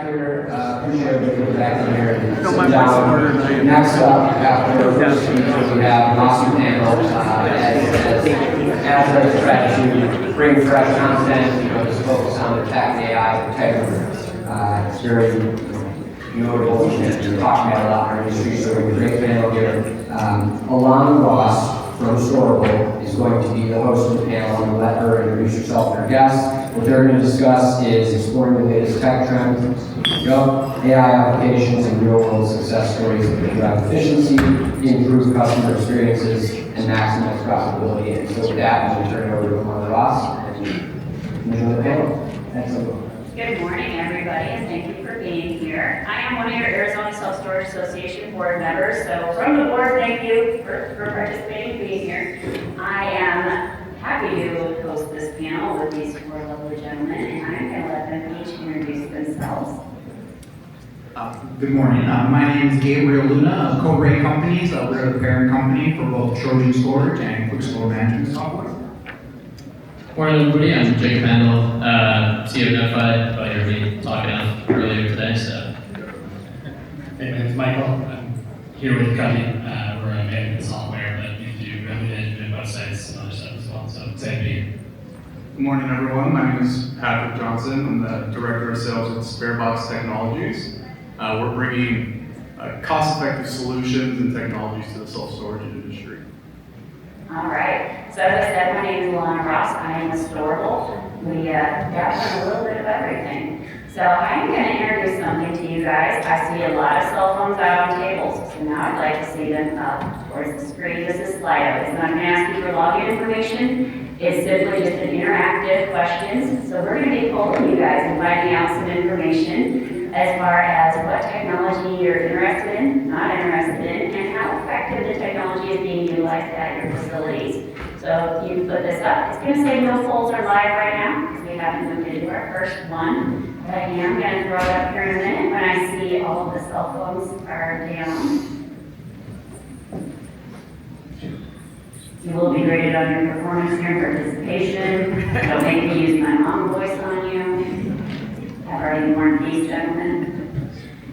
here. Appreciate you back here. Sit down. Next up, after the first speaker, we have awesome Pandl. As a strategy to bring fresh content, just focus on the tech and AI type. It's very notable and talking about a lot in our industry. So we have a great panel here. Alonna from Storable is going to be the host of the panel. I'm going to let her introduce herself and her guests. What they're going to discuss is exploring the latest tech trends, AI applications, and real-world success stories that can drive efficiency, improve customer experiences, and maximize profitability. And so with that, I'm going to turn it over to Alonna and enjoy the panel. Thanks, everyone. Good morning, everybody, and thank you for being here. I am one of your Arizona Self-Storage Association board members, so from the board, thank you for participating and being here. I am happy to host this panel with these four lovely gentlemen, and I'm going to let them each introduce themselves. Good morning. My name is Gabriel of KoBre Companies. We're the parent company for both Trojan storage and QuikStor management software. Morning, everybody. I'm Pandl, CEO of nodaFi. But you're me talking on earlier today, so. Hey, my name is Michael. I'm here with Cubby. We're a management software, but we do revenue management, websites, and other stuff as well. So excited to be here. Good morning, everyone. My name is Patrick Johnson. I'm the Director of Sales at SpareBox Technologies. We're bringing cost-effective solutions and technologies to the self-storage industry. All right, so as I said, my name is Alonna. I am a Storable. We dabble in a little bit of everything. So I'm going to introduce something to you guys. I see a lot of cell phones out on tables, so now I'd like to see them up towards the screen. This is Slido. It's not going to ask you for login information. It's simply just an interactive questions. So we're going to be polling you guys and finding out some information as far as what technology you're interested in, not interested in, and how effective the technology is being utilized at your facilities. So if you put this up, it's going to say no polls are live right now, because we haven't moved into our first one. But I am going to throw it up here in a minute when I see all of the cell phones are down. You will be graded on your performance and your participation. Don't make me use my mom voice on you. I've already warned these gentlemen.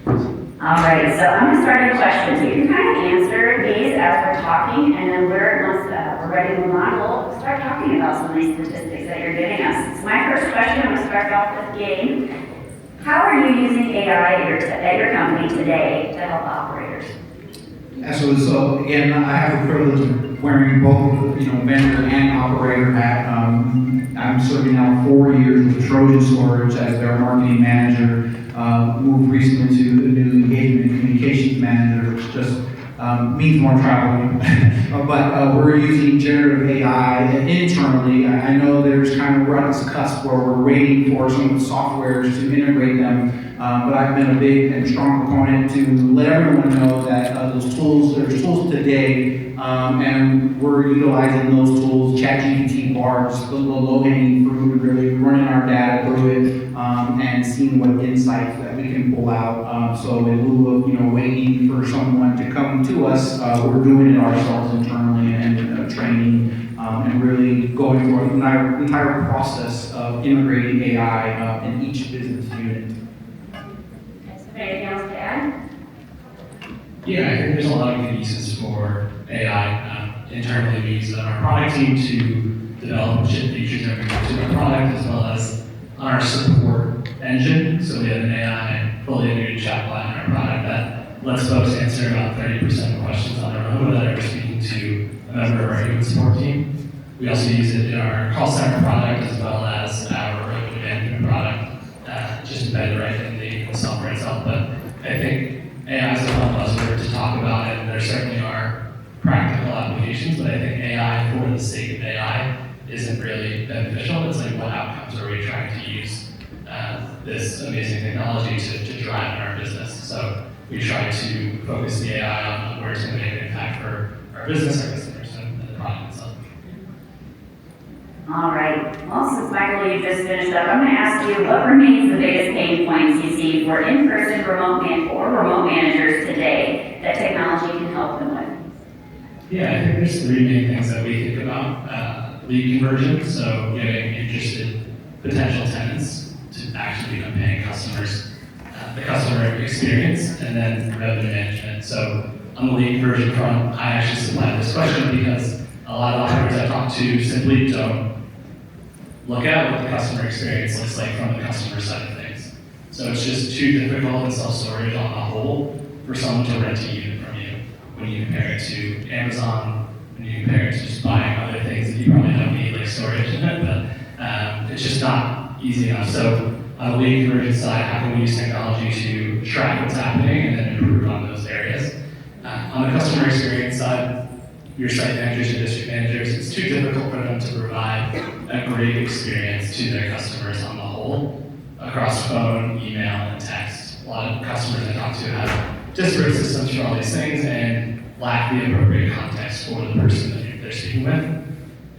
All right, so I'm going to start with questions. You can kind of answer these as we're talking, and then once we're ready to move on, we'll start talking about some of these statistics that you're giving us. So my first question, I'm going to start off with Gabe. How are you using AI at your company today to help operators? Absolutely. So again, I have the privilege of wearing both, vendor and operator hat. I'm serving now 4 years with Trojan Storage as their marketing manager. Moved recently to the new engagement and communications manager, which just means more traveling. But we're using generative AI internally. I know there's kind of we're at this cusp where we're waiting for some of the softwares to integrate them. But I've been a big and strong proponent to let everyone know that there's tools today, and we're utilizing those tools, ChatGPT, Bard, just the low-hanging fruit, really running our data through it, and seeing what insights that we can pull out. So in lieu of waiting for someone to come to us, we're doing it ourselves internally and training and really going through the entire process of integrating AI in each business unit. Anything else to add? Yeah, I think there's a lot of good uses for AI. Internally, we use it on our product team to develop and ship features every week to our product, as well as on our support engine. So we have an AI fully integrated chatbot in our product that lets folks answer about 30% of questions on their own without ever speaking to a member of our human support team. We also use it in our call center product as well as our revenue management product, just embedded right in the software itself. But I think AI is a fun buzzword to talk about, and there certainly are practical applications, but I think AI for the sake of AI isn't really beneficial. It's like, what outcomes are we trying to use this amazing technology to drive in our business? So we try to focus the AI on where it's going to make an impact for our business, our customers, and the product itself. All right. Well, since Michael, you just finished up, I'm going to ask you what remains the biggest pain points you see for in-person remote managers today that technology can help them with? Yeah, I think there's three main things that we think about. Lead conversion, so getting interested potential tenants to actually become paying customers. the customer experience, and then revenue management. So on the lead conversion front, I actually supplied this question because a lot of operators I talk to simply don't look at what the customer experience looks like from the customer side of things. So it's just too difficult in self-storage on the whole for someone to rent a unit from you when you compare it to Amazon, when you compare it to just buying other things that you probably don't need, like storage in it, but it's just not easy enough. So on the lead conversion side, how can we use technology to track what's happening and then improve on those areas? On the customer experience side, your site managers and district managers, it's too difficult for them to provide a great experience to their customers on the whole, across phone, email, and text. A lot of customers I talk to have disparate systems for all these things and lack the appropriate context for the person that they're speaking with.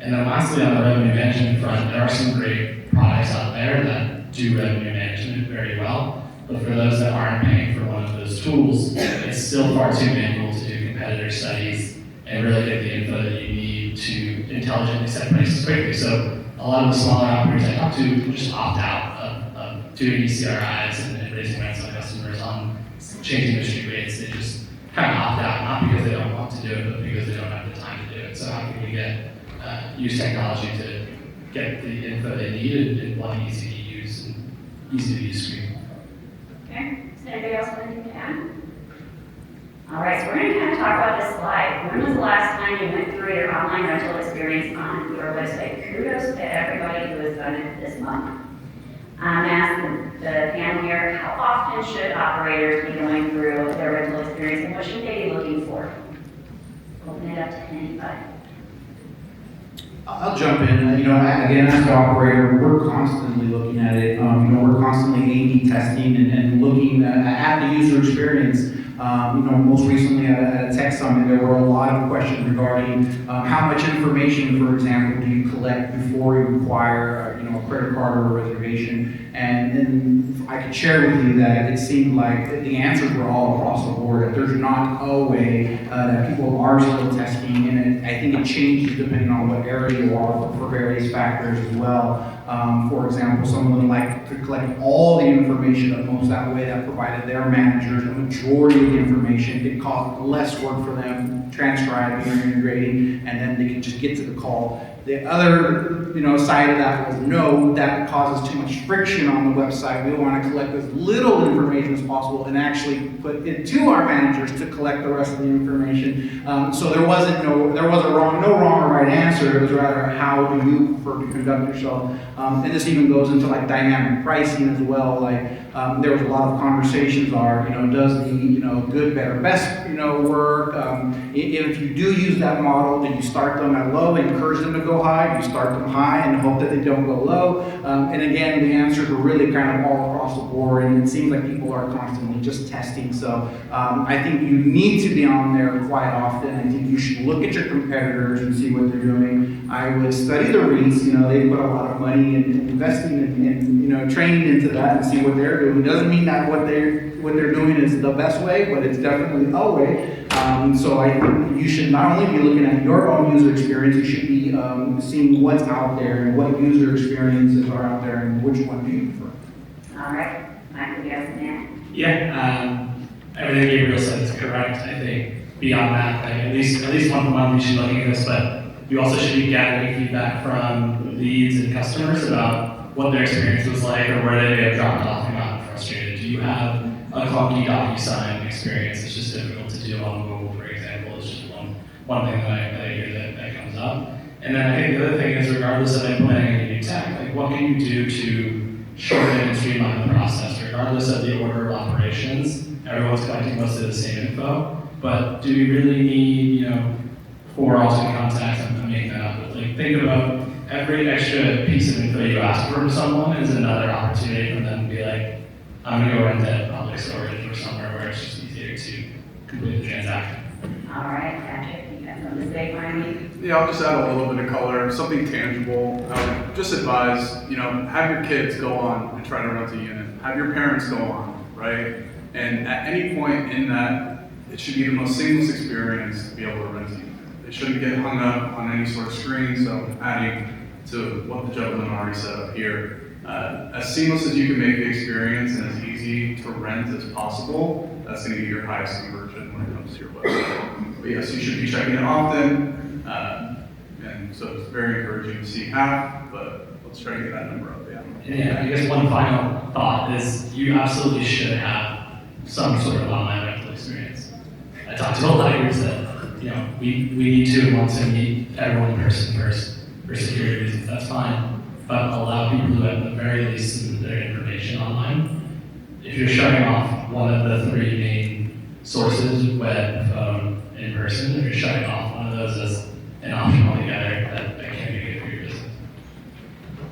And then lastly, on the revenue management front, there are some great products out there that do revenue management very well. But for those that aren't paying for one of those tools, it's still far too manual to do competitor studies and really get the info that you need to intelligently set prices quickly. So a lot of the smaller operators I talk to just opt out of doing ECRIs and raising rents on customers on changing their street rates. They just kind of opt out, not because they don't want to do it, but because they don't have the time to do it. So how can we use technology to get the info they need in one easy to use screen? Okay, does anybody else have anything to add? All right, so we're going to kind of talk about this slide. When was the last time you went through your online rental experience on your website? Kudos to everybody who has done it this month. I'm asking the panel here, how often should operators be going through their rental experience and what should they be looking for? Open it up to anybody. I'll jump in. Again, as an operator, we're constantly looking at it. We're constantly A/B testing and looking at the user experience. Most recently at a tech summit, there were a lot of questions regarding how much information, for example, do you collect before you acquire, a credit card or a reservation. And I could share with you that it seemed like the answers were all across the board. That there's not a way that people are still testing, and I think it changes depending on what area you are for various factors as well. For example, some of them like to collect all the information of most that way that provided their managers a majority of the information. It caused less work for them transcribing or integrating, and then they can just get to the call. The other, side of that was no, that causes too much friction on the website. We want to collect as little information as possible and actually put it to our managers to collect the rest of the information. So there was no wrong or right answer. It was rather how do you prefer to conduct yourself. And this even goes into like dynamic pricing as well. Like there was a lot of conversations does the good, better, best work. If you do use that model, do you start them at low and encourage them to go high? Do you start them high and hope that they don't go low? And again, the answers were really kind of all across the board, and it seems like people are constantly just testing. So I think you need to be on there quite often. I think you should look at your competitors and see what they're doing. I would study the REITs. They put a lot of money in investing and training into that and see what they're doing. It doesn't mean that what they're doing is the best way, but it's definitely a way. So I think you should not only be looking at your own user experience, you should be seeing what's out there and what user experiences are out there and which one do you prefer. All right, Michael, you have some add? Yeah, everything Gabriel said is correct. I think beyond that, at least once a month we should be looking at this, but you also should be gathering feedback from leads and customers about what their experience was like or where they may have dropped off and gotten frustrated. Do you have a clunky DocuSign experience? It's just difficult to do on mobile, for example. It's just one thing that I hear that comes up. And then I think the other thing is, regardless of implementing any new tech, like what can you do to shorten and streamline the process, regardless of the order of operations? Everyone's collecting most of the same info, but do we really need, 4 alternate contacts? I'm making that up. But think about every extra piece of info you ask from someone is another opportunity for them to be like, I'm going to go rent that public storage or somewhere where it's just easier to complete the transaction. All right, Patrick, you got something to say for me? Yeah, I'll just add a little bit of color, something tangible. Just advise, have your kids go on and try to rent a unit. Have your parents go on, right? And at any point in that, it should be the most seamless experience to be able to rent a unit. It shouldn't get hung up on any sort of screen, so adding to what the gentleman already said up here, as seamless as you can make the experience and as easy easy to rent as possible, that's going to be your highest conversion when it comes to your website. But yes, you should be checking it often, and so it's very encouraging to see half, but let's try to get that number up, yeah. Yeah, I guess one final thought is you absolutely should have some sort of online rental experience. I talked to a lot of groups that, we need to and want to meet everyone in person first for security reasons, that's fine. But allow people who at the very least submit their information online. If you're shutting off one of the three main sources, web, phone, in person, if you're shutting off one of those as an option altogether, that can't be good for your business.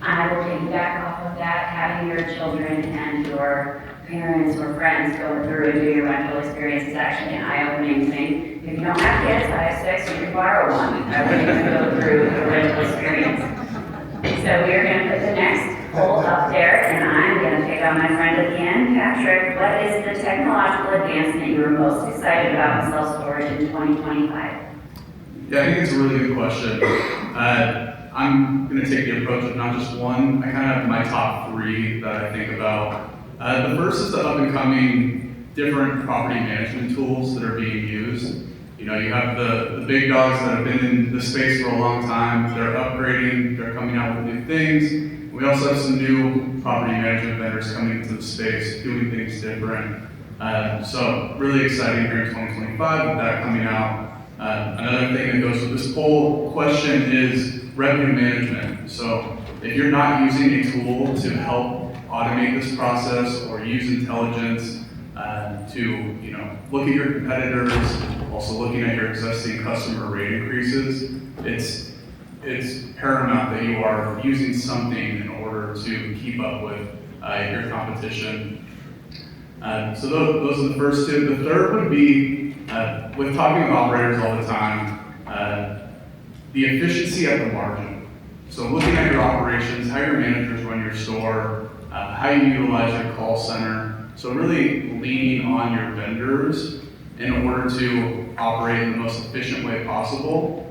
I will piggyback off of that, having your children and your parents or friends go through and do your rental experience is actually an eye-opening thing. If you don't have kids, I have 6, you can borrow one. I wouldn't even go through the rental experience. So we are going to put the next poll up there, and I'm going to pick on my friend at the end, Patrick. What is the technological advancement you are most excited about in self-storage in 2025? Yeah, I think it's a really good question. I'm going to take the approach of not just one. I kind of have my top 3 that I think about. The first is the up-and-coming different property management tools that are being used. You have the big dogs that have been in the space for a long time. They're upgrading, they're coming out with new things. We also have some new property management vendors coming into the space, doing things different. So really exciting here in 2025 with that coming out. Another thing that goes with this poll question is revenue management. So if you're not using a tool to help automate this process or use intelligence to look at your competitors, also looking at your existing customer rate increases, it's paramount that you are using something in order to keep up with your competition. So those are the first 2. The third would be, with talking with operators all the time, the efficiency at the margin. So looking at your operations, how your managers run your store, how you utilize your call center. So really leaning on your vendors in order to operate in the most efficient way possible.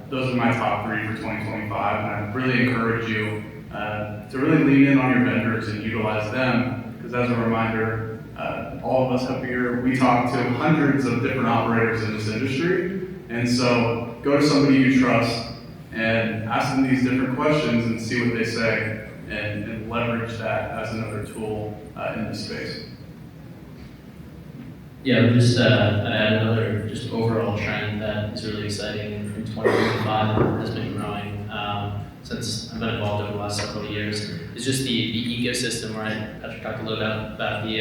Those are my top 3 for 2025, and I really encourage you to really lean in on your vendors and utilize them, because as a reminder, all of us up here, we talk to hundreds of different operators in this industry, and so go to somebody you trust and ask them these different questions and see what they say, and leverage that as another tool in this space. Yeah, just add another just overall trend that is really exciting in 2025 and has been growing since I've been involved over the last several years. Is just the ecosystem, right? Patrick talked a little bit about the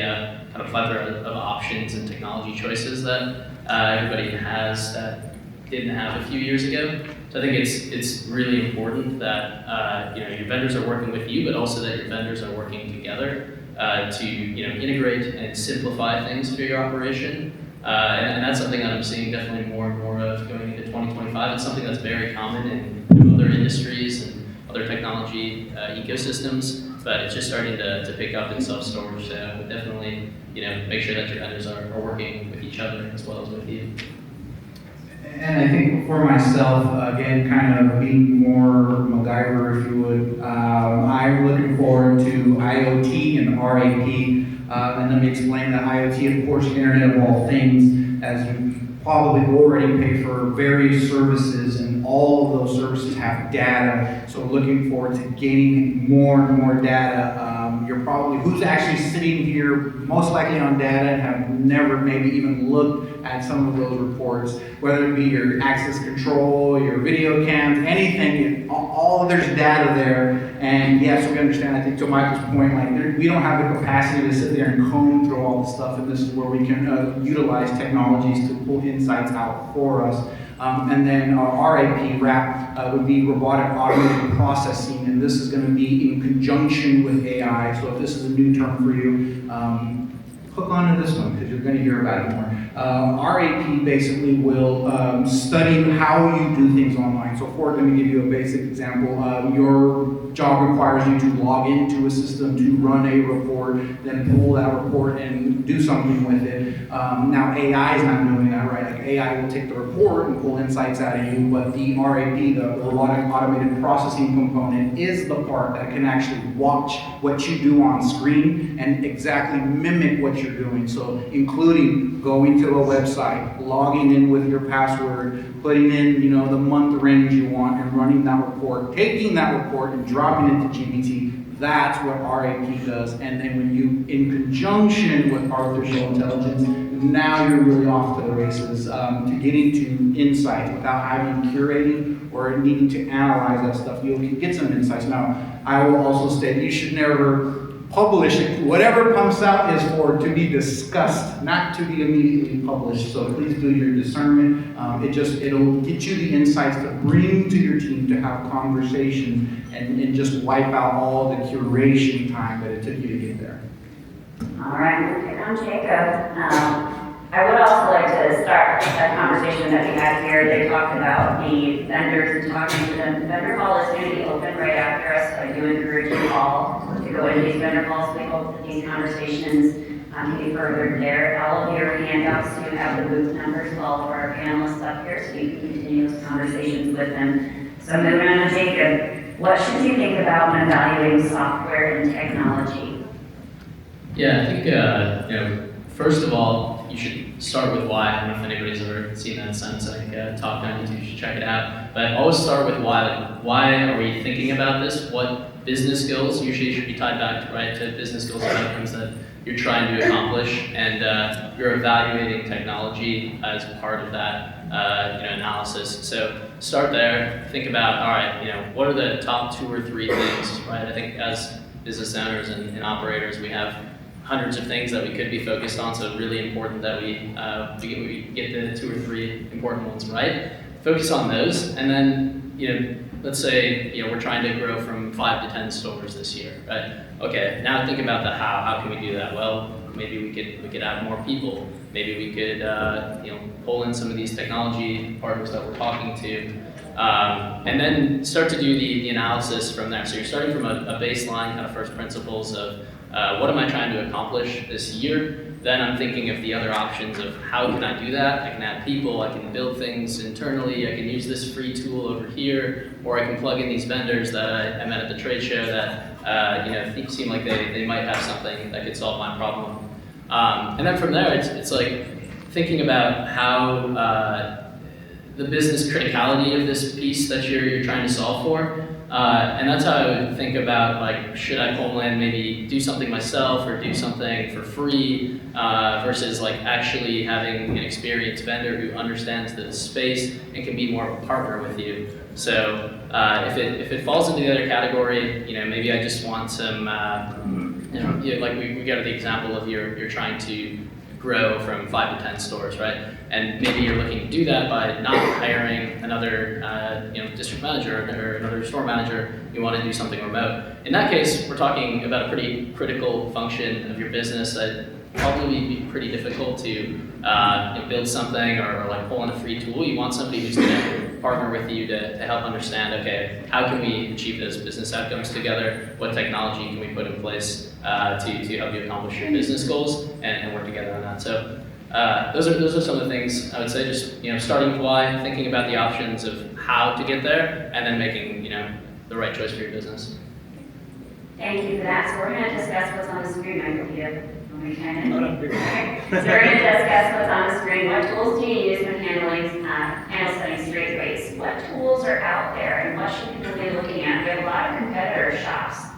kind of plethora of options and technology choices that everybody has that didn't have a few years ago. So I think it's really important that your vendors are working with you, but also that your vendors are working together to integrate and simplify things for your operation. And that's something that I'm seeing definitely more and more of going into 2025. It's something that's very common in other industries and other technology ecosystems, but it's just starting to pick up in self-storage. So definitely, make sure that your vendors are working with each other as well as with you. And I think for myself, again, kind of being more MacGyver, if you would, I'm looking forward to IoT and RAP. And let me explain that IoT, of course, Internet of All Things, as you probably already pay for various services, and all of those services have data. So looking forward to gaining more and more data. You're probably, who's actually sitting here most likely on data and have never maybe even looked at some of those reports, whether it be your access control, your video cams, anything, all there's data there. And yes, we understand, I think to Michael's point, we don't have the capacity to sit there and comb through all the stuff, and this is where we can utilize technologies to pull insights out for us. And then RAP would be robotic automated processing, and this is going to be in conjunction with AI. So if this is a new term for you, hook onto this one because you're going to hear about it more. RAP basically will study how you do things online. So for let me give you a basic example. Your job requires you to log into a system to run a report, then pull that report and do something with it. Now AI is not doing that, right? Like AI will take the report and pull insights out of you, but the RAP, the robotic automated processing component, is the part that can actually watch what you do on screen and exactly mimic what you're doing. So including going to a website, logging in with your password, putting in, the month range you want and running that report, taking that report and dropping it into GPT. That's what RAP does. And then when you, in conjunction with artificial intelligence, now you're really off to the races to getting to insights without having curating or needing to analyze that stuff. You'll get some insights. Now, I will also state you should never publish it. Whatever pumps out is for to be discussed, not to be immediately published. So please do your discernment. It'll get you the insights to bring to your team to have conversation and just wipe out all the curation time that it took you to get there. All right, we'll pick on Jacob. I would also like to start a conversation that we had here. They talked about the vendors and talking to them. The vendor hall is going to be open right after us, so I do encourage you all to go into these vendor halls. We hope that these conversations can be furthered there. All of your handouts do have the booth numbers for all of our panelists up here, so you can continue those conversations with them. So moving on to Jacob, what should you think about when evaluating software and technology? Yeah, I think, first of all, you should start with why. I don't know if anybody's ever seen that sentence, Top 92, you should check it out. But always start with why. Like, why are we thinking about this? What business skills usually should be tied back to business skills and outcomes that you're trying to accomplish, and you're evaluating technology as part of that analysis. So start there, think about, all right, what are the top 2 or 3 things, right? I think as business owners and operators, we have hundreds of things that we could be focused on, so really important that we get the 2 or 3 important ones right. Focus on those, and then, let's say, we're trying to grow from 5 to 10 stores this year, right? Okay, now think about the how. How can we do that? Well, maybe we could add more people. Maybe we could, pull in some of these technology partners that we're talking to, and then start to do the analysis from there. So you're starting from a baseline, kind of first principles of what am I trying to accomplish this year? Then I'm thinking of the other options of how can I do that? I can add people, I can build things internally, I can use this free tool over here, or I can plug in these vendors that I met at the trade show that seem like they might have something that could solve my problem. And then from there, it's like thinking about how the business criticality of this piece that you're trying to solve for. And that's how I would think about, like, should I pull in, maybe do something myself or do something for free versus like actually having an experienced vendor who understands the space and can be more of a partner with you. So if it falls into the other category, maybe I just want some, like we got the example of you're trying to grow from 5 to 10 stores, right? And maybe you're looking to do that by not hiring another district manager or another store manager. You want to do something remote. In that case, we're talking about a pretty critical function of your business that probably be pretty difficult to build something or like pull in a free tool. You want somebody who's going to partner with you to help understand, okay, how can we achieve those business outcomes together? What technology can we put in place to help you accomplish your business goals and work together on that? So those are some of the things I would say. Just starting with why, thinking about the options of how to get there, and then making the right choice for your business. Thank you for that. So we're going to discuss what's on the screen. I hope you okay. So we're going to discuss what's on the screen. What tools do you use when handling panel setting straight rates? What tools are out there, and what should people be looking at? We have a lot of competitor shops.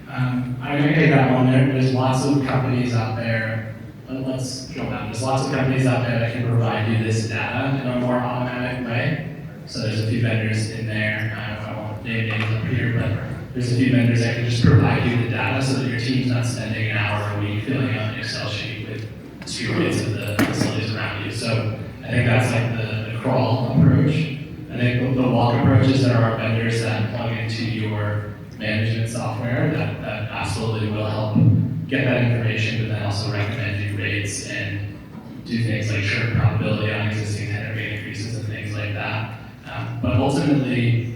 I'm going to take that one. There's lots of companies out there. Let's drill down. There's lots of companies out there that can provide you this data in a more automatic way. So there's a few vendors in there. I won't name names up here, but there's a few vendors that can just provide you the data so that your team's not spending an hour a week filling out an Excel sheet with street rates of the facilities around you. So I think that's like the crawl approach. I think the walk approach is there are vendors that plug into your management software that absolutely will help get that information, but then also recommend new rates and do things like churn probability on existing tenant rate increases and things like that. But ultimately,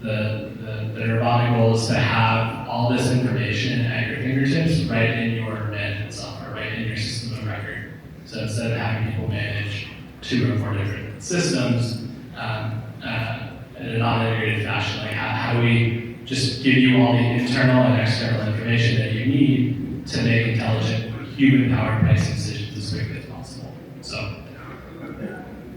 the nirvana goal is to have all this information at your fingertips right in your management software, right in your system of record. So instead of having people manage 2 or 4 different systems in a non-integrated fashion, like how do we just give you all the internal and external information that you need to make intelligent, human-powered pricing decisions as quickly as possible. So.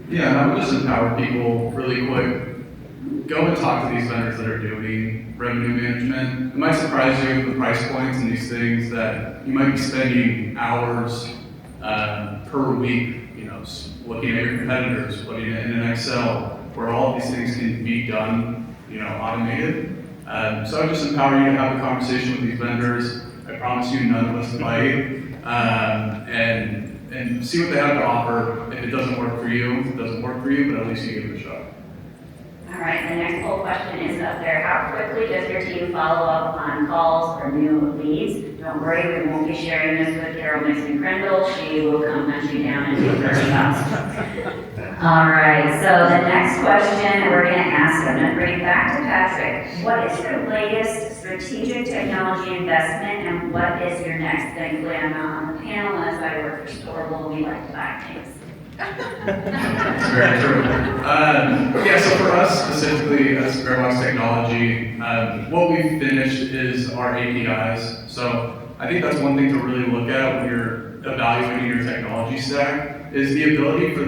Yeah, and I would just empower people really quick. Go and talk to these vendors that are doing revenue management. It might surprise you the price points and these things that you might be spending hours per week, looking at your competitors, putting it in an Excel, where all of these things can be done, automated. So I would just empower you to have a conversation with these vendors. I promise you none of us bite. And see what they have to offer. If it doesn't work for you, it doesn't work for you, but at least you give it a shot. All right, the next poll question is up there. How quickly does your team follow up on calls or new leads? Don't worry, we won't be sharing this with Carol Mixon-Crindle. She will come hunt you down and take her shots. All right, so the next question we're going to ask, I'm going to bring it back to Patrick. What is your latest strategic technology investment, and what is your next thing? I'm on the panel as I work for Storable, and we like to buy things. Very true. So for us specifically as SpareBox technology, what we've finished is our APIs. So I think that's one thing to really look at when you're evaluating your technology stack, is the ability for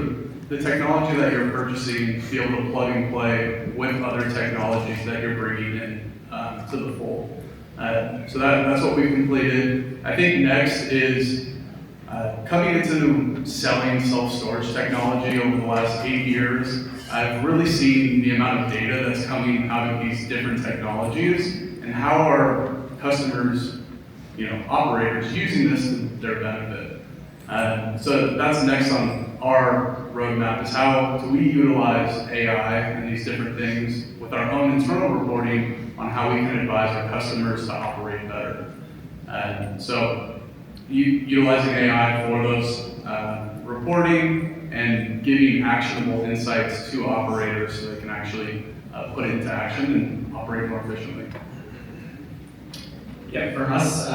the technology that you're purchasing to be able to plug and play with other technologies that you're bringing in to the fold. So that's what we've completed. I think next is coming into selling self-storage technology over the last 8 years. I've really seen the amount of data that's coming out of these different technologies and how are customers, operators using this to their benefit. So that's next on our roadmap, is how do we utilize AI and these different things with our own internal reporting on how we can advise our customers to operate better. So utilizing AI for those reporting and giving actionable insights to operators so they can actually put it into action and operate more efficiently. Yeah, for us,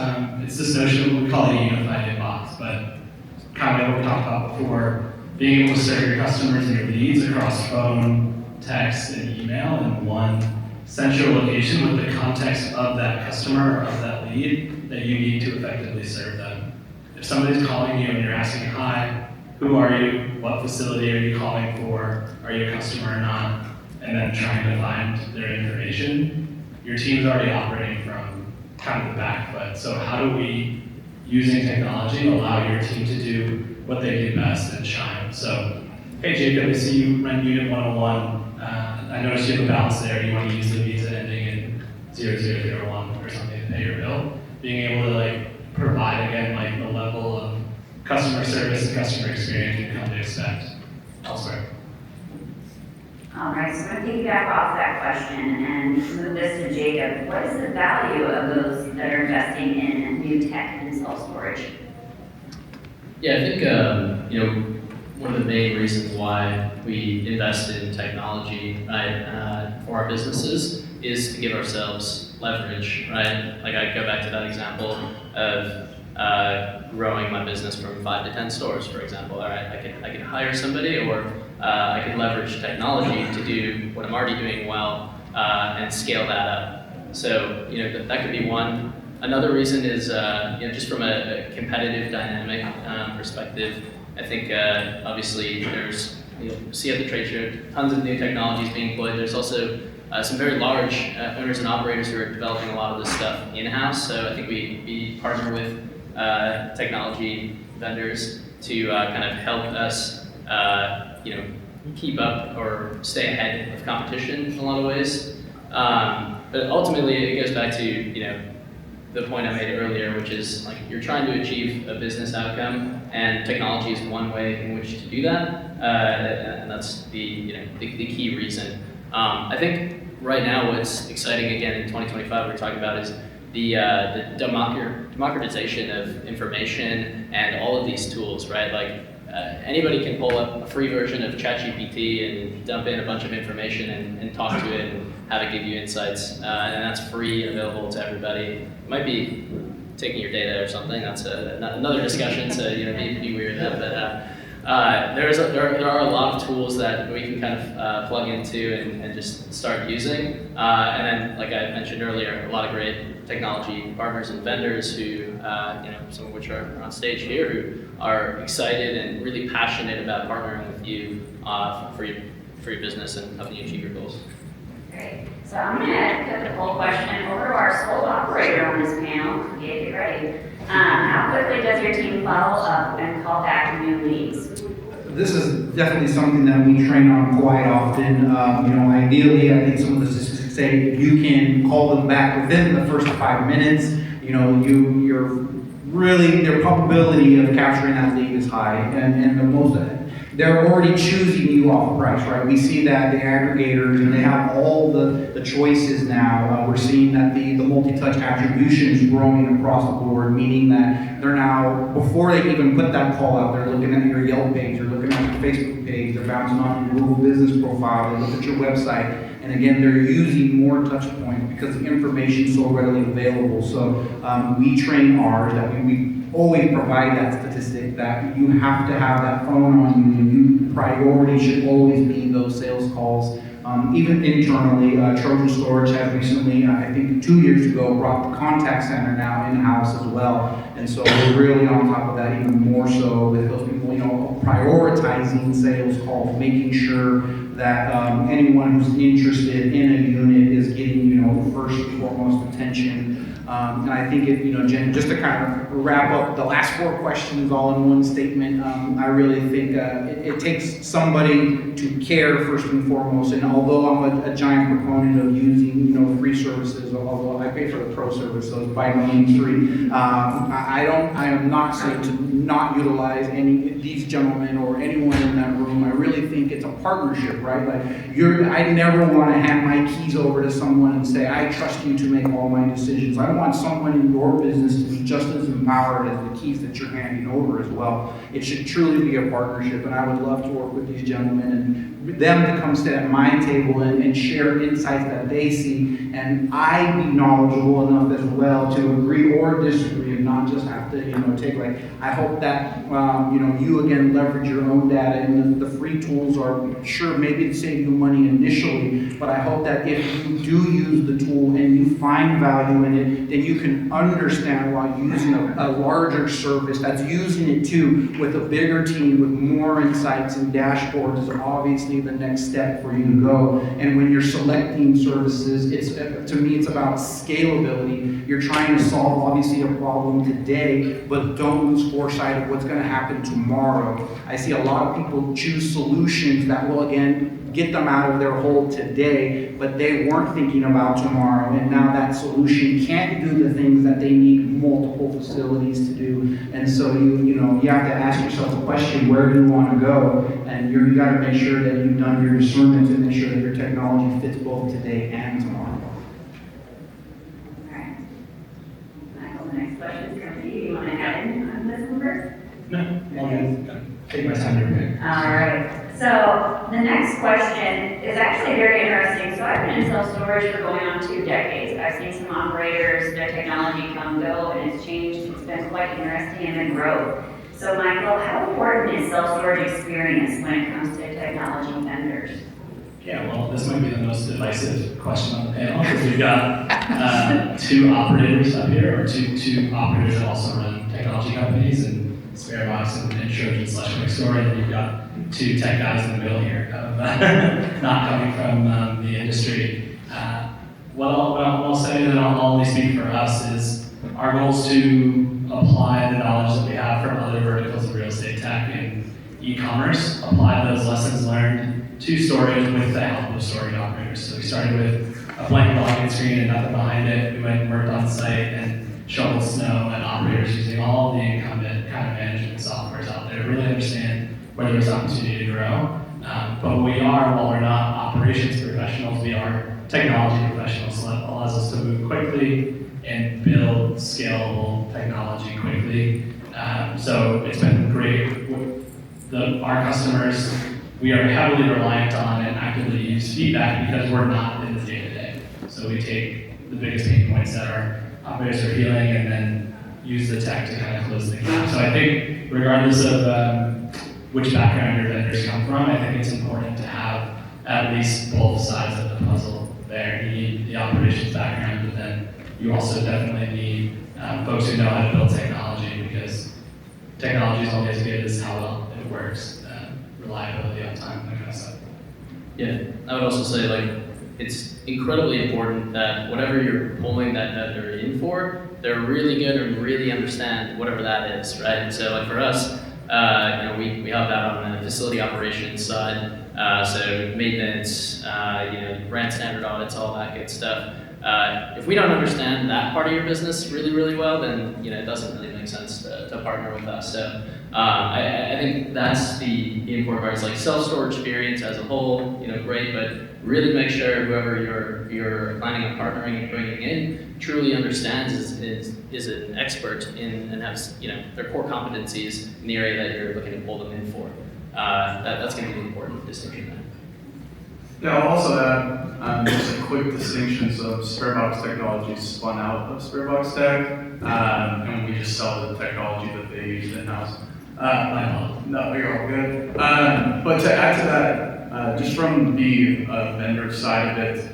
it's this notion of we call it a unified inbox, but kind of what we talked about before, being able to serve your customers and your leads across phone, text, and email in one central location with the context of that customer or of that lead that you need to effectively serve them. If somebody's calling you and you're asking, hi, who are you? What facility are you calling for? Are you a customer or not? And then trying to find their information, your team's already operating from kind of the back foot. So how do we, using technology, allow your team to do what they do best and shine? So, hey Jacob, I see you run Unit 101. I noticed you have a balance there. You want to use the visa ending in 0001 or something to pay your bill. Being able to provide again the level of customer service and customer experience you come to expect elsewhere. All right, so I'm going to piggyback off that question and move this to Jacob. What is the value of those that are investing in new tech and self-storage? Yeah, I think one of the main reasons why we invest in technology, right, for our businesses is to give ourselves leverage, right? Like I go back to that example of growing my business from 5 to 10 stores, for example. All right, I can hire somebody, or I can leverage technology to do what I'm already doing well and scale that up. So that could be one. Another reason is just from a competitive dynamic perspective. I think obviously there's see at the trade show tons of new technologies being employed. There's also some very large owners and operators who are developing a lot of this stuff in-house. So I think we partner with technology vendors to kind of help us keep up or stay ahead of competition in a lot of ways. But ultimately it goes back to the point I made earlier, which is you're trying to achieve a business outcome, and technology is one way in which to do that, and that's the key reason. I think right now what's exciting again in 2025 we're talking about is democratization of information and all of these tools, right? Like anybody can pull up a free version of ChatGPT and dump in a bunch of information and talk to it and have it give you insights, and that's free and available to everybody. It might be taking your data or something. That's another discussion. So be weird of that, but there are a lot of tools that we can kind of plug into and just start using. And then, like I mentioned earlier, a lot of great technology partners and vendors who, some of which are on stage here, who are excited and really passionate about partnering with you for your business and helping you achieve your goals. Great. So I'm going to put the poll question over to our sole operator on this panel. Get ready. How quickly does your team follow up and call back new leads? This is definitely something that we train on quite often. Ideally, I think some of the statistics say you can call them back within the first 5 minutes. You're really, their probability of capturing that lead is high, and the most, they're already choosing you off price, right? We see that the aggregators, and they have all the choices now. We're seeing that the multi-touch attribution is growing across the board, meaning that they're now, before they even put that call out, they're looking at your Yelp page, they're looking at your Facebook page, they're bouncing off your Google business profile, they look at your website, and again, they're using more touch points because the information is so readily available. So we train ours that we always provide that statistic that you have to have that phone on you, and priority should always be those sales calls. Even internally, Trojan Storage has recently, I think 2 years ago, brought the contact center now in-house as well. And so we're really on top of that even more so with those people, prioritizing sales calls, making sure that anyone who's interested in a unit is getting, first and foremost attention. And I think Jen, just to kind of wrap up the last 4 questions all in one statement, I really think it takes somebody to care first and foremost. And although I'm a giant proponent of using, free services, although I pay for the pro service, so it's by no means free, I am not saying to not utilize any of these gentlemen or anyone in that room. I really think it's a partnership, right? Like I never want to hand my keys over to someone and say, I trust you to make all my decisions. I want someone in your business to be just as empowered as the keys that you're handing over as well. It should truly be a partnership, and I would love to work with these gentlemen and them to come sit at my table and share insights that they see, and I be knowledgeable enough as well to agree or disagree and not just have to, take I hope that, you again leverage your own data, and the free tools are sure maybe to save you money initially, but I hope that if you do use the tool and you find value in it, then you can understand why using a larger service that's using it too with a bigger team with more insights and dashboards is obviously the next step for you to go. And when you're selecting services, to me it's about scalability. You're trying to solve obviously a problem today, but don't lose foresight of what's going to happen tomorrow. I see a lot of people choose solutions that will again get them out of their hole today, but they weren't thinking about tomorrow, and now that solution can't do the things that they need multiple facilities to do. And so you have to ask yourself the question, where do you want to go? And you got to make sure that you've done your discernment to make sure that your technology fits both today and tomorrow. All right. Michael, the next question is coming to you. You want to add in on this one first? No, I'll take my time to pick. All right. So the next question is actually very interesting. So I've been in self-storage for going on 2 decades. I've seen some operators, their technology come and go, and it's changed. It's been quite interesting and the growth. So Michael, how important is self-storage experience when it comes to technology vendors? Yeah, well, this might be the most divisive question on the panel because we've got 2 operators up here, or two operators that also run technology companies, and SpareBox and Trojan / QuikStor, and then you've got 2 tech guys in the middle here, not coming from the industry. What I'll say, and I'll only speak for us, is our goal is to apply the knowledge that we have from other verticals of real estate tech and e-commerce, apply those lessons learned to storage with the help of storage operators. So we started with a blank login screen and nothing behind it. We went and worked on site and shoveled snow, and operators using all the incumbent kind of management softwares out there to really understand where there's opportunity to grow. But we are, while we're not operations professionals, we are technology professionals. So that allows us to move quickly, and build scalable technology quickly. So it's been great. Our customers, we are heavily reliant on and actively use feedback because we're not in the day-to-day. So we take the biggest pain points that our operators are feeling and then use the tech to kind of close the gap. So I think regardless of which background your vendors come from, I think it's important to have at least both sides of the puzzle there. You need the operations background, but then you also definitely need folks who know how to build technology, because technology is only as good as how well it works, reliability, uptime, that kind of stuff. Yeah, I would also say, like, it's incredibly important that whatever you're pulling that vendor in for, they're really good and really understand whatever that is, right? And so, like, for us, we help out on the facility operations side, so maintenance, brand standard audits, all that good stuff. If we don't understand that part of your business really, really well, then it doesn't really make sense to partner with us. So I think that's the important part. It's like self-storage experience as a whole, great, but really make sure whoever you're planning on partnering and bringing in truly understands is an expert in and has their core competencies in the area that you're looking to pull them in for. That's going to be an important distinction there. Yeah, I'll also add just a quick distinction. So SpareBox Technologies spun out of SpareBox Tech, and we just sell the technology that they use in-house. No, you're all good. But to add to that, just from the vendor side of it,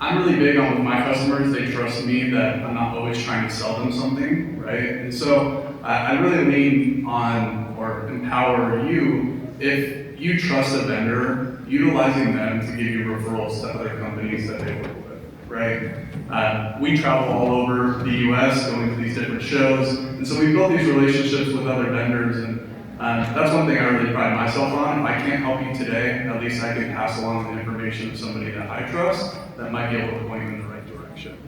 I'm really big on with my customers. They trust me that I'm not always trying to sell them something, right? And so I really lean on or empower you if you trust a vendor, utilizing them to give you referrals to other companies that they work with, right? We travel all over the US going to these different shows, and so we built these relationships with other vendors, and that's one thing I really pride myself on. If I can't help you today, at least I can pass along the information to somebody that I trust that might be able to point you in the right direction.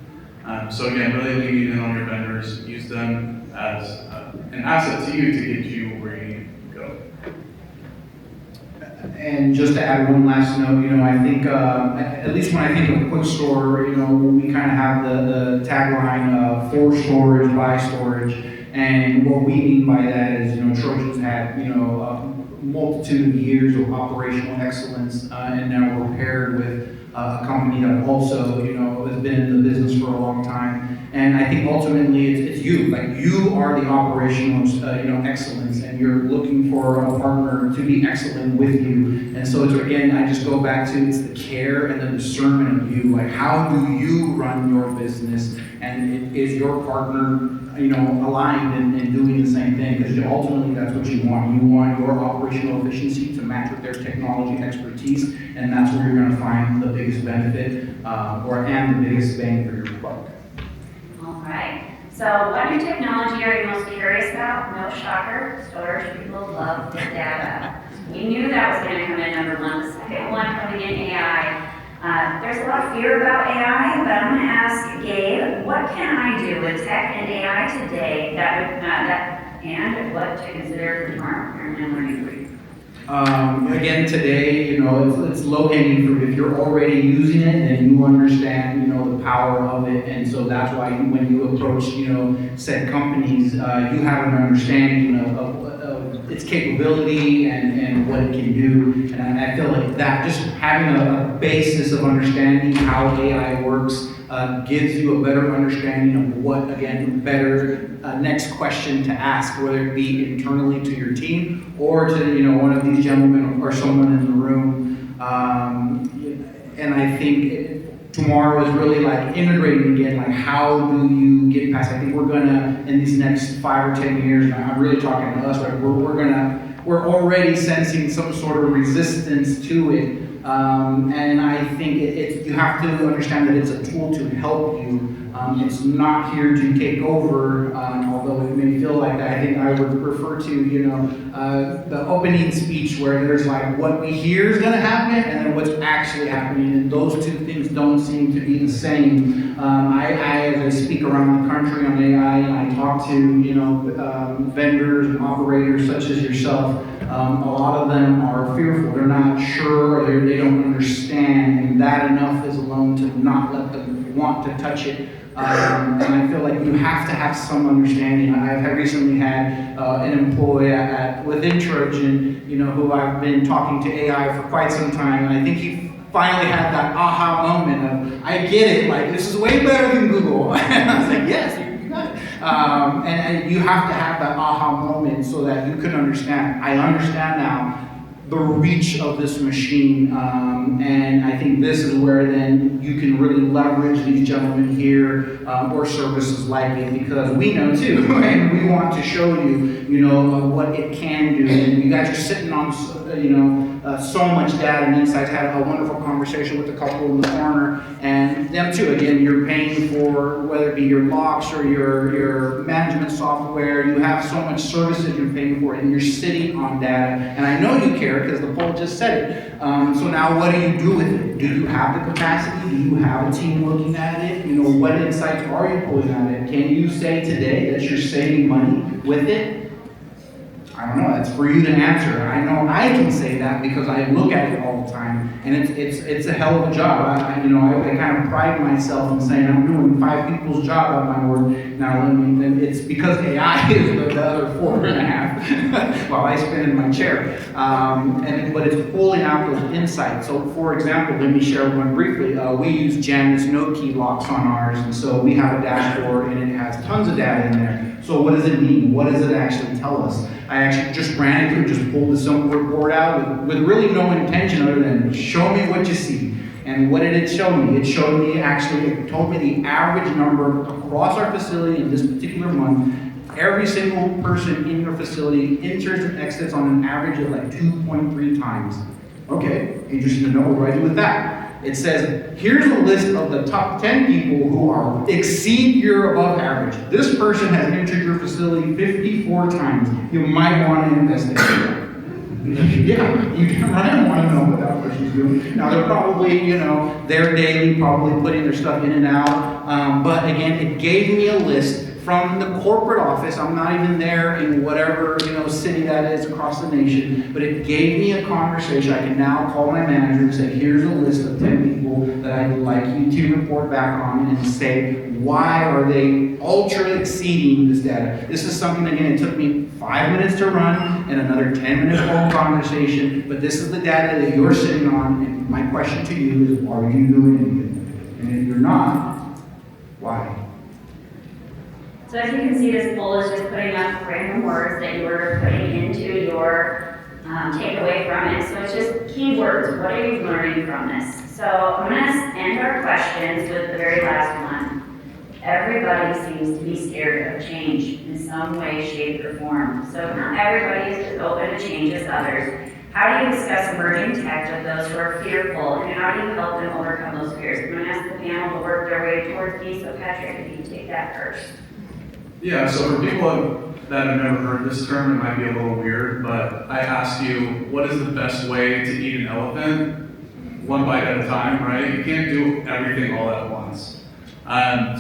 So again, really leaning in on your vendors, use them as an asset to you to get you where you need to go. And just to add one last note, I think, at least when I think of QuikStor, we kind of have the tagline for storage, by storage. And what we mean by that is, Trojan's had, a multitude of years of operational excellence, and now we're paired with a company that also, has been in the business for a long time. And I think ultimately it's you, like you are the operational, excellence, and you're looking for a partner to be excellent with you. And so it's, again, I just go back to, it's the care and the discernment of you, like how do you run your business, and is your partner, aligned and doing the same thing, because ultimately that's what you want. You want your operational efficiency to match with their technology expertise, and that's where you're going to find the biggest benefit, and the biggest bang for your buck. All right. So what new technology are you most curious about? No shocker, storage people love the data. We knew that was going to come in number one. The second one coming in, AI. There's a lot of fear about AI, but I'm going to ask Gabe, what can I do with tech and AI today and what to consider for tomorrow and learning for you? Again, today, it's low-hanging fruit. If you're already using it, then you understand, the power of it, and so that's why when you approach, said companies, you have an understanding of its capability and what it can do. And I feel like that, just having a basis of understanding how AI works, gives you a better understanding of what, again, better next question to ask, whether it be internally to your team or to one of these gentlemen or someone in the room. And I think tomorrow is really like integrating again, like how do you get past? I think we're gonna, in these next 5 or 10 years, and I'm really talking to us, right? We're already sensing some sort of resistance to it. And I think you have to understand that it's a tool to help you. It's not here to take over, although it may feel like that. I think I would refer to, the opening speech where there's like what we hear is going to happen and then what's actually happening, and those two things don't seem to be the same. As I speak around the country on AI, and I talk to, vendors and operators such as yourself, a lot of them are fearful. They're not sure, or they don't understand, and that enough is alone to not let them want to touch it. And I feel like you have to have some understanding. I've recently had an employee within Trojan, who I've been talking to AI for quite some time, and I think he finally had that aha moment of, I get it, like this is way better than Google. And I was like, yes, you got it. And you have to have that aha moment so that you can understand. I understand now the reach of this machine, and I think this is where then you can really leverage these gentlemen here or services like it, because we know too, and we want to show you, what it can do. And you guys are sitting on, so much data and insights. Had a wonderful conversation with a couple in the corner, and them too. Again, you're paying for whether it be your locks or your management software. You have so much services you're paying for, and you're sitting on data. And I know you care because the poll just said it. So now, what do you do with it? Do you have the capacity? Do you have a team looking at it? What insights are you pulling out of it? Can you say today that you're saving money with it? I don't know, that's for you to answer. I know I can say that because I look at it all the time, and it's a hell of a job. I kind of pride myself in saying I'm doing 5 people's job at my work. Now, and it's because AI is the other 4.5 while I spin in my chair. But it's pulling out those insights. So, for example, let me share one briefly. We use Janus no-key locks on ours, and so we have a dashboard, and it has tons of data in there. So what does it mean? What does it actually tell us? I actually just ran it through, just pulled the simple report out with really no intention other than show me what you see. And what did it show me? It showed me it told me the average number across our facility in this particular month. Every single person in your facility enters and exits on an average of like 2.3 times. Okay, interesting to know. What do I do with that? It says, here's a list of the top 10 people who exceed your above average. This person has entered your facility 54 times. You might want to investigate. Yeah, you might want to know what that person's doing. Now, they're probably, they're daily, probably putting their stuff in and out. But again, it gave me a list from the corporate office. I'm not even there in whatever city that is across the nation, but it gave me a conversation. I can now call my manager and say, here's a list of 10 people that I'd like you to report back on, and say, why are they ultra exceeding this data? This is something, again, it took me 5 minutes to run and another 10-minute phone conversation, but this is the data that you're sitting on, and my question to you is, are you doing anything? And if you're not, why? So as you can see, this poll is just putting up random words that you were putting into your takeaway from it. So it's just keywords. What are you learning from this? So I'm going to end our questions with the very last one. Everybody seems to be scared of change in some way, shape, or form. So not everybody is as open to change as others. How do you discuss emerging tech with those who are fearful, and how do you help them overcome those fears? I'm going to ask the panel to work their way towards me. So Patrick, if you take that first. Yeah, so for people that have never heard this term, it might be a little weird, but I ask you, what is the best way to eat an elephant? One bite at a time, right? You can't do everything all at once.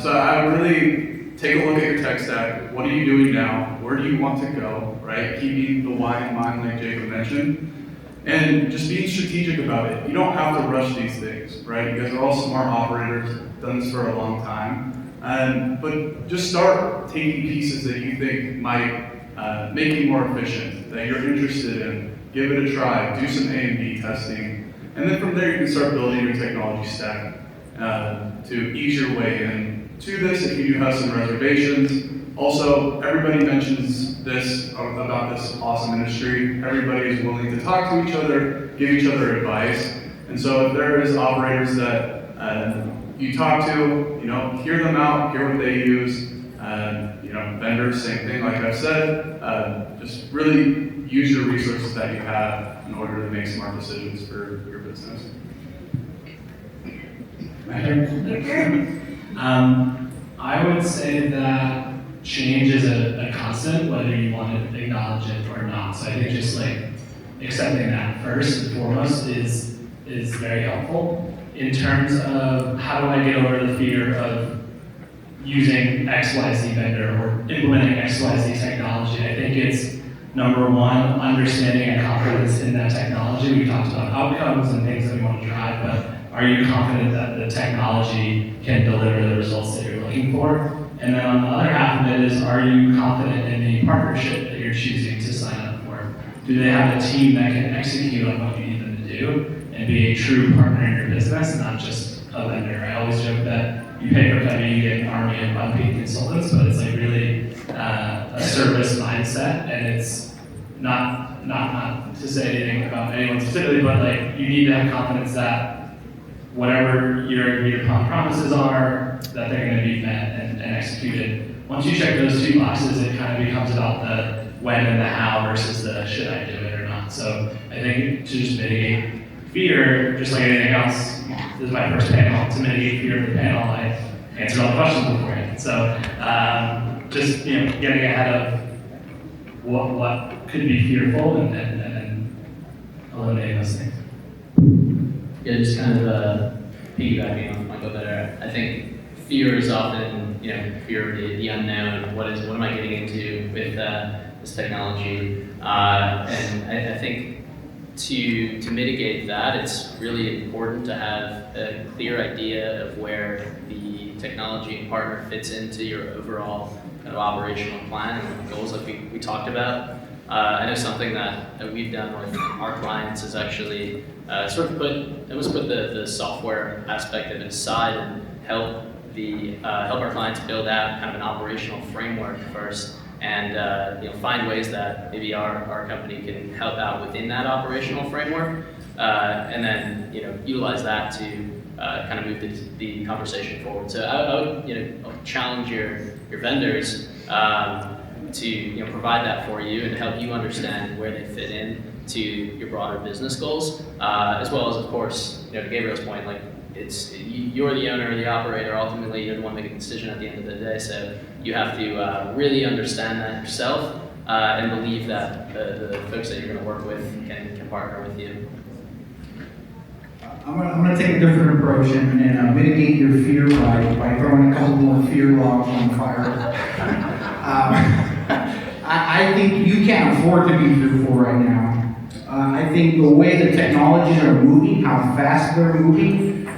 So I would really take a look at your tech stack. What are you doing now? Where do you want to go, right? Keeping the why in mind, like Jacob mentioned. And just being strategic about it. You don't have to rush these things, right? You guys are all smart operators, done this for a long time. But just start taking pieces that you think might make you more efficient, that you're interested in. Give it a try, do some A and B testing, and then from there you can start building your technology stack to ease your way in to this if you do have some reservations. Also, everybody mentions this about this awesome industry. Everybody is willing to talk to each other, give each other advice, and so if there is operators that you talk to, hear them out, hear what they use. Vendors, same thing, like I've said. Just really use your resources that you have in order to make smart decisions for your business. I would say that change is a constant, whether you want to acknowledge it or not. So I think just like accepting that first and foremost is very helpful. In terms of how do I get over the fear of using XYZ vendor or implementing XYZ technology, I think it's number one, understanding and confidence in that technology. We talked about outcomes and things that we want to drive, but are you confident that the technology can deliver the results that you're looking for? And then on the other half of it is, are you confident in the partnership that you're choosing to sign up for? Do they have a team that can execute on what you need them to do and be a true partner in your business, not just a vendor? I always joke that you pay for Cubby, you get an army of unpaid consultants, but it's like really a service mindset, and it's not to say anything about anyone specifically, but like you need to have confidence that whatever your agreed upon promises are, that they're going to be met and executed. Once you check those two boxes, it kind of becomes about the when and the how versus the should I do it or not. So I think to just mitigate fear, just like anything else, this is my first panel. To mitigate fear of the panel, I answered all the questions beforehand. So just getting ahead of what could be fearful and eliminating those things. Yeah, just kind of piggybacking on Michael there. I think fear is often, fear of the unknown. What am I getting into with this technology? And I think to mitigate that, it's really important to have a clear idea of where the technology and partner fits into your overall kind of operational plan and goals like we talked about. I know something that we've done with our clients is actually sort of put the software aspect of it aside and help our clients build out kind of an operational framework first, and find ways that maybe our company can help out within that operational framework, and then utilize that to kind of move the conversation forward. So I would challenge your vendors to provide that for you and help you understand where they fit in to your broader business goals, as well as, of course, to Gabriel's point, like you're the owner or the operator. Ultimately, you're the one making the decision at the end of the day. So you have to really understand that yourself and believe that the folks that you're going to work with can partner with you. I'm gonna take a different approach and mitigate your fear by throwing a couple more fear logs on fire. I think you can't afford to be fearful right now. I think the way the technologies are moving, how fast they're moving,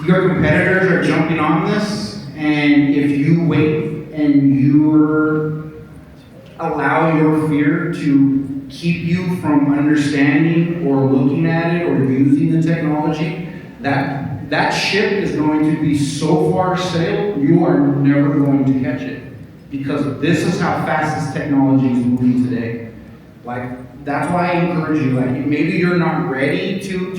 your competitors are jumping on this, and if you wait and you allow your fear to keep you from understanding or looking at it or using the technology, that ship is going to be so far sailed, you are never going to catch it. Because this is how fast this technology is moving today. That's why I encourage you, maybe you're not ready to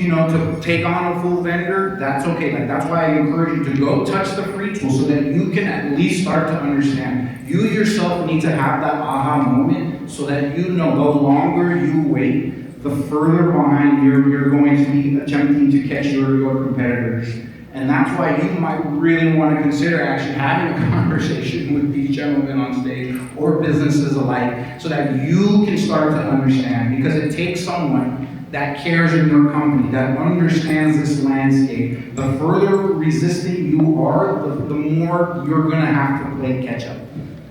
take on a full vendor, that's okay. That's why I encourage you to go touch the free tool so that you can at least start to understand. You yourself need to have that aha moment so that the longer you wait, the further behind you're going to be attempting to catch your competitors. And that's why you might really want to consider actually having a conversation with these gentlemen on stage or businesses alike so that you can start to understand, because it takes someone that cares in your company, that understands this landscape. The further resistant you are, the more you're going to have to play catch up.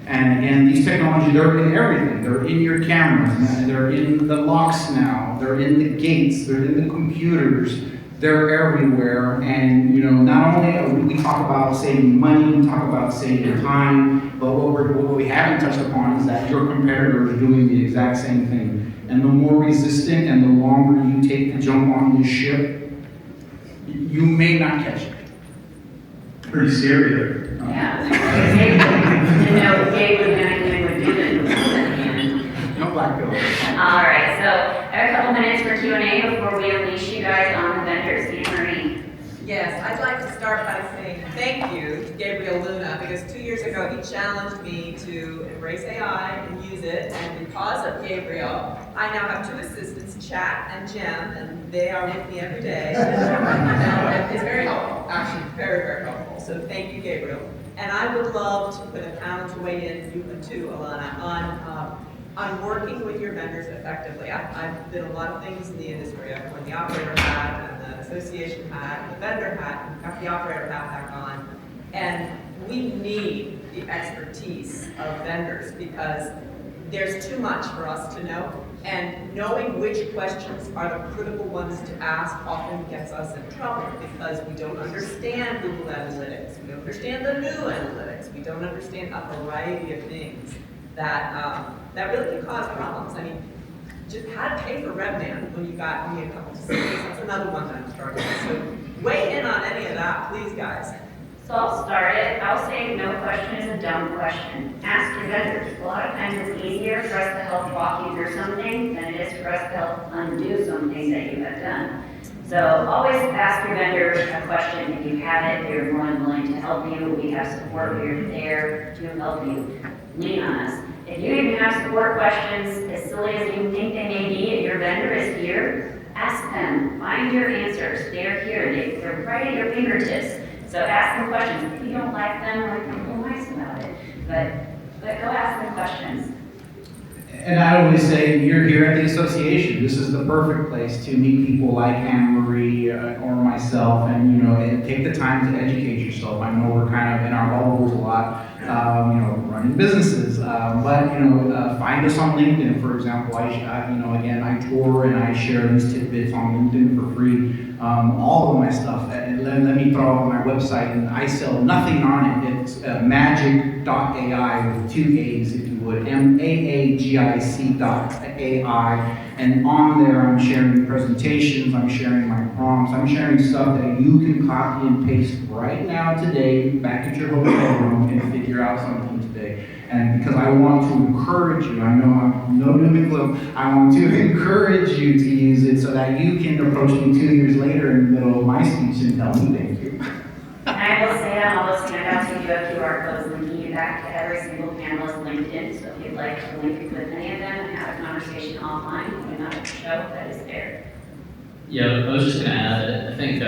And these technologies, they're in everything. They're in your cameras, they're in the locks now, they're in the gates, they're in the computers. They're everywhere, and not only we talk about saving money, we talk about saving time, but what we haven't touched upon is that your competitor is doing the exact same thing. And the more resistant and the longer you take to jump on this ship, you may not catch it. Pretty scary there. Yeah. Gabe was going to do it. No black pill. All right, so I have a couple minutes for Q&A before we unleash you guys on the vendors. Marie. Yes, I'd like to start by saying thank you to Gabriel Luna, because 2 years ago he challenged me to embrace AI and use it, and because of Gabriel, I now have 2 assistants, Chat and Jem, and they are with me every day. And it's very helpful, actually, very, very helpful. So thank you, Gabriel. And I would love to put a panel to weigh in, you too, Alonna, on working with your vendors effectively. I've done a lot of things in the industry. I've worn the operator hat and the association hat and the vendor hat, and got the operator hat back on. And we need the expertise of vendors because there's too much for us to know. And knowing which questions are the critical ones to ask often gets us in trouble because we don't understand Google Analytics, we don't understand the new analytics, we don't understand a variety of things that really can cause problems. I mean, just how to pay for Brevdeh when you got only a couple of cities. That's another one that I'm struggling with. So weigh in on any of that, please, guys. So I'll start it. I'll say no question is a dumb question. Ask your vendors. A lot of times it's easier for us to help walk you through something than it is for us to help undo something that you have done. So always ask your vendors a question. If you have it, they're more than willing to help you. We have support. We're there to help you. Lean on us. If you even have support questions, as silly as you think they may be, if your vendor is here, ask them. Find your answers. They're here. They're right at your fingertips. So ask them questions. If you don't like them, be nice about it. But go ask them questions. And I always say, you're here at the association. This is the perfect place to meet people like Anne-Marie or myself, and and take the time to educate yourself. I know we're kind of in our bubbles a lot, running businesses, but find us on LinkedIn, for example. Again, I tour and I share these tidbits on LinkedIn for free. All of my stuff. And let me throw out my website, and I sell nothing on it. It's magic.ai with 2 A's, if you would, MAAGIC.ai. And on there, I'm sharing presentations, I'm sharing my prompts, I'm sharing stuff that you can copy and paste right now today, back at your hotel room, and figure out something today. And because I want to encourage you, I know I'm no doom and gloom, I want to encourage you to use it so that you can approach me 2 years later in the middle of my speech and tell me thank you. And I will say on all those handouts, we do have QR codes linking you back to every single panelist LinkedIn. So if you'd like to link with any of them and have a conversation offline, when not at the show, that is there. Yeah, I was just going to add, I think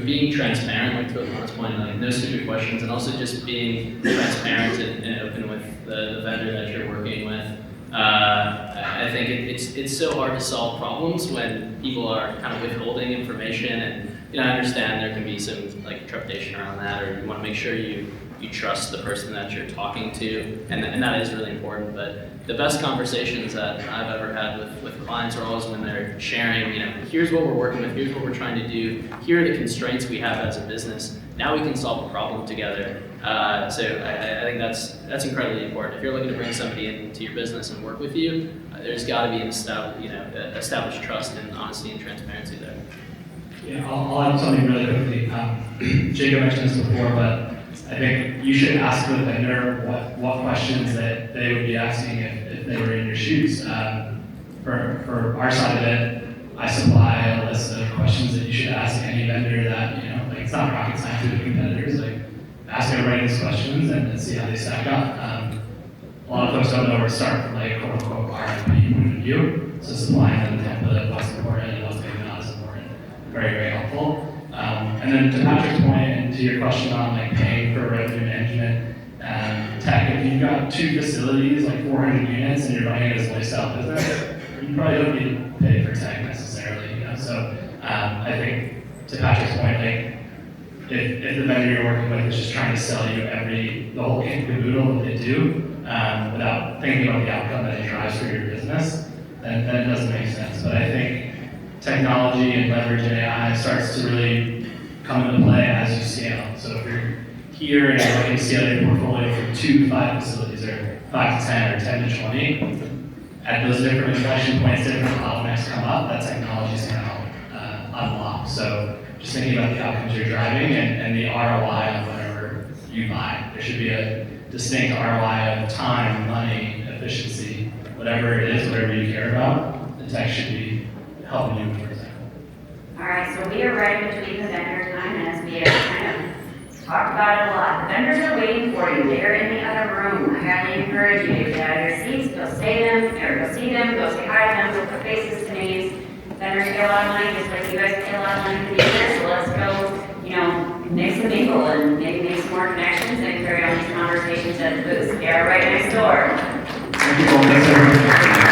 being transparent, like to Alonna's point, like no stupid questions, and also just being transparent and open with the vendor that you're working with. I think it's so hard to solve problems when people are kind of withholding information, and I understand there can be some like trepidation around that, or you want to make sure you trust the person that you're talking to, and that is really important. But the best conversations that I've ever had with clients are always when they're sharing, here's what we're working with, here's what we're trying to do, here are the constraints we have as a business. Now we can solve a problem together. So I think that's incredibly important. If you're looking to bring somebody into your business and work with you, there's got to be an established trust and honesty and transparency there. Yeah, I'll add something really quickly. Jacob mentioned this before, but I think you should ask the vendor what questions that they would be asking if they were in your shoes. For our side of it, I supply a list of questions that you should ask any vendor that, it's not rocket science with competitors. Like, ask everybody these questions and see how they stack up. A lot of folks don't know where to start from like quote unquote RFP point of view. So supplying them the template of what's important and what's maybe not as important. Very, very helpful. And then to Patrick's point and to your question on like paying for revenue management tech, if you've got 2 facilities, like 400 units, and you're running it as a lifestyle business, you probably don't need to pay for tech necessarily. So I think to Patrick's point, like if the vendor you're working with is just trying to sell you the whole kit and caboodle that they do without thinking about the outcome that it drives for your business, then it doesn't make sense. But I think technology and leverage and AI starts to really come into play as you scale. So if you're here and you're looking to scale your portfolio from 2 to 5 facilities, or 5 to 10, or 10 to 20, at those different inflection points, different bottlenecks come up, that technology is going to unlock. So just thinking about the outcomes you're driving and the ROI of whatever you buy. There should be a distinct ROI of time, money, efficiency, whatever it is, whatever you care about, the tech should be helping you towards that. All right, so we are right between the vendor time, and as we have kind of talked about it a lot, the vendors are waiting for you. They're in the other room. I highly encourage you to get out of your seats, go see them, go say hi to them, go put faces to names. Vendors pay a lot of money, just like you guys pay a lot of money to be here, so let's go, mix and mingle and maybe make some more connections and carry on these conversations at the booths. They are right next door. Thank you all. Thanks, everyone.